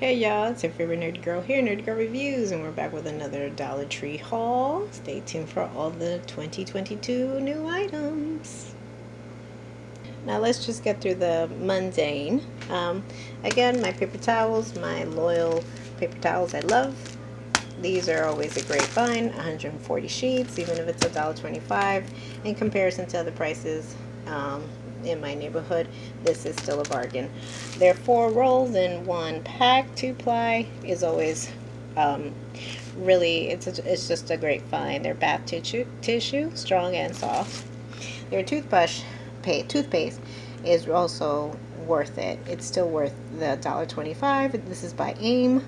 Hey y'all, it's your favorite nerdy girl here, Nerdy Girl Reviews, and we're back with another Dollar Tree haul. Stay tuned for all the 2022 new items. Now let's just get through the mundane. Again, my paper towels, my loyal paper towels I love. These are always a great find, 140 sheets, even if it's $1.25. In comparison to other prices, in my neighborhood, this is still a bargain. There are 4 rolls in 1 pack. 2-ply is always really, it's just a great find. Their bath tissue, strong and soft. Their toothpaste is also worth it. It's still worth the $1.25. This is by AIM.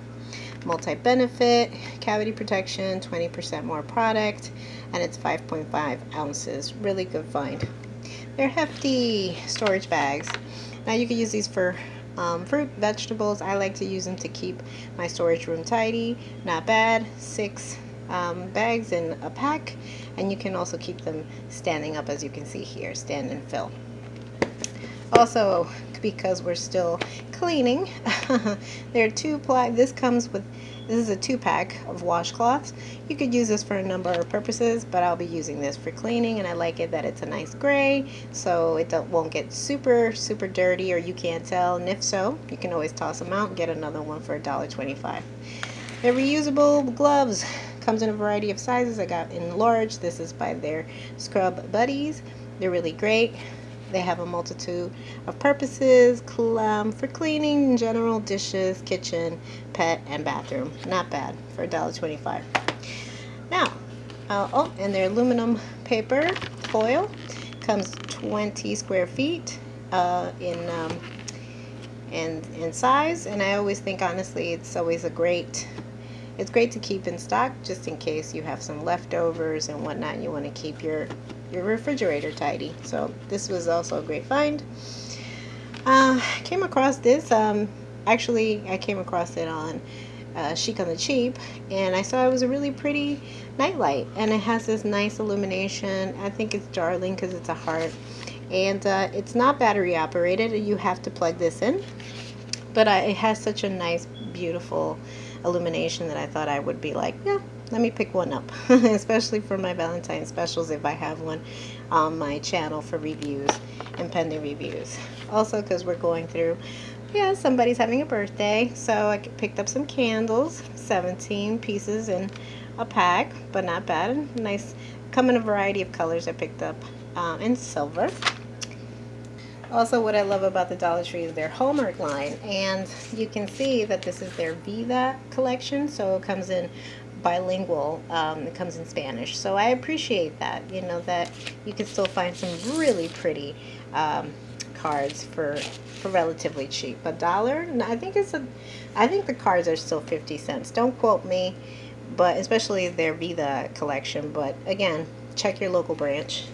Multi-benefit, cavity protection, 20% more product, and it's 5.5 ounces. Really good find. They're hefty storage bags. Now you can use these for fruit, vegetables. I like to use them to keep my storage room tidy. Not bad. 6 bags in a pack, and you can also keep them standing up, as you can see here, stand and fill. Also, because we're still cleaning, there are 2-ply. This is a 2-pack of washcloths. You could use this for a number of purposes, but I'll be using this for cleaning, and I like it that it's a nice gray, so it won't get super dirty, or you can't tell. And if so, you can always toss them out and get another one for $1.25. They're reusable gloves. Comes in a variety of sizes. I got in large. This is by their Scrub Buddies. They're really great. They have a multitude of purposes for cleaning in general, dishes, kitchen, pet, and bathroom. Not bad for $1.25. Now, and their aluminum paper foil comes 20 square feet in size, and I always think, honestly, it's always it's great to keep in stock just in case you have some leftovers and whatnot, and you want to keep your refrigerator tidy. So this was also a great find. Came across this. Actually, I came across it on Chic on the Cheap, and I saw it was a really pretty nightlight, and it has this nice illumination. I think it's darling because it's a heart, and it's not battery operated. You have to plug this in, but it has such a nice, beautiful illumination that I thought I would be like, yeah, let me pick one up, especially for my Valentine's specials if I have one on my channel for reviews and pending reviews. Also, because we're going through, yeah, somebody's having a birthday, so I picked up some candles, 17 pieces in a pack, but not bad. Nice, come in a variety of colors. I picked up in silver. Also, what I love about the Dollar Tree is their Hallmark line, and you can see that this is their Vida collection, so it comes in bilingual. It comes in Spanish, so I appreciate that, that you can still find some really pretty cards for relatively cheap. $1, I think the cards are still 50 cents. Don't quote me, but especially their Vida collection. But again, check your local branch.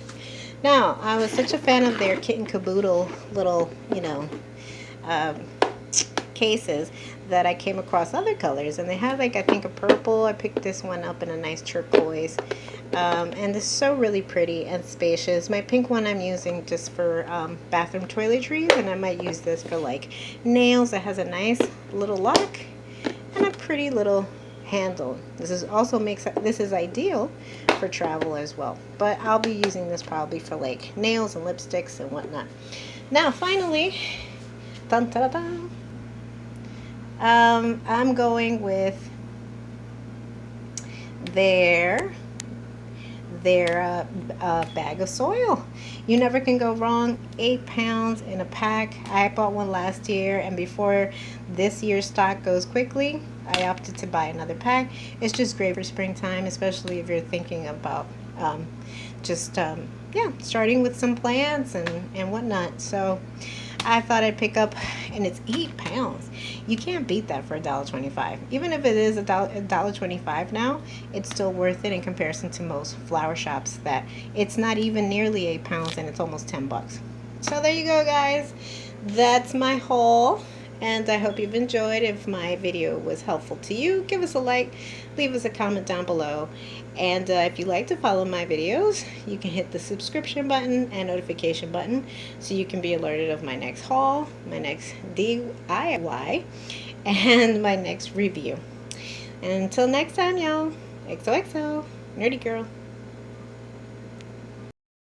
Now, I was such a fan of their Kit and Caboodle little, cases that I came across other colors, and they had, like, I think a purple. I picked this one up in a nice turquoise, and it's so really pretty and spacious. My pink one I'm using just for bathroom toiletries, and I might use this for like nails. It has a nice little lock and a pretty little handle. This is ideal for travel as well, but I'll be using this probably for like nails and lipsticks and whatnot. Now finally, dun, dun, dun, I'm going with their bag of soil. You never can go wrong. 8 pounds in a pack. I bought one last year, and before this year's stock goes quickly, I opted to buy another pack. It's just great for springtime, especially if you're thinking about starting with some plants and whatnot. So I thought I'd pick up, and it's 8 pounds. You can't beat that for $1.25. Even if it is $1.25 now, it's still worth it in comparison to most flower shops that it's not even nearly 8 pounds, and it's almost 10 bucks. So there you go, guys. That's my haul, and I hope you've enjoyed. If my video was helpful to you, give us a like, leave us a comment down below, and if you like to follow my videos, you can hit the subscription button and notification button so you can be alerted of my next haul, my next DIY, and my next review. And until next time, y'all, XOXO, Nerdy Girl.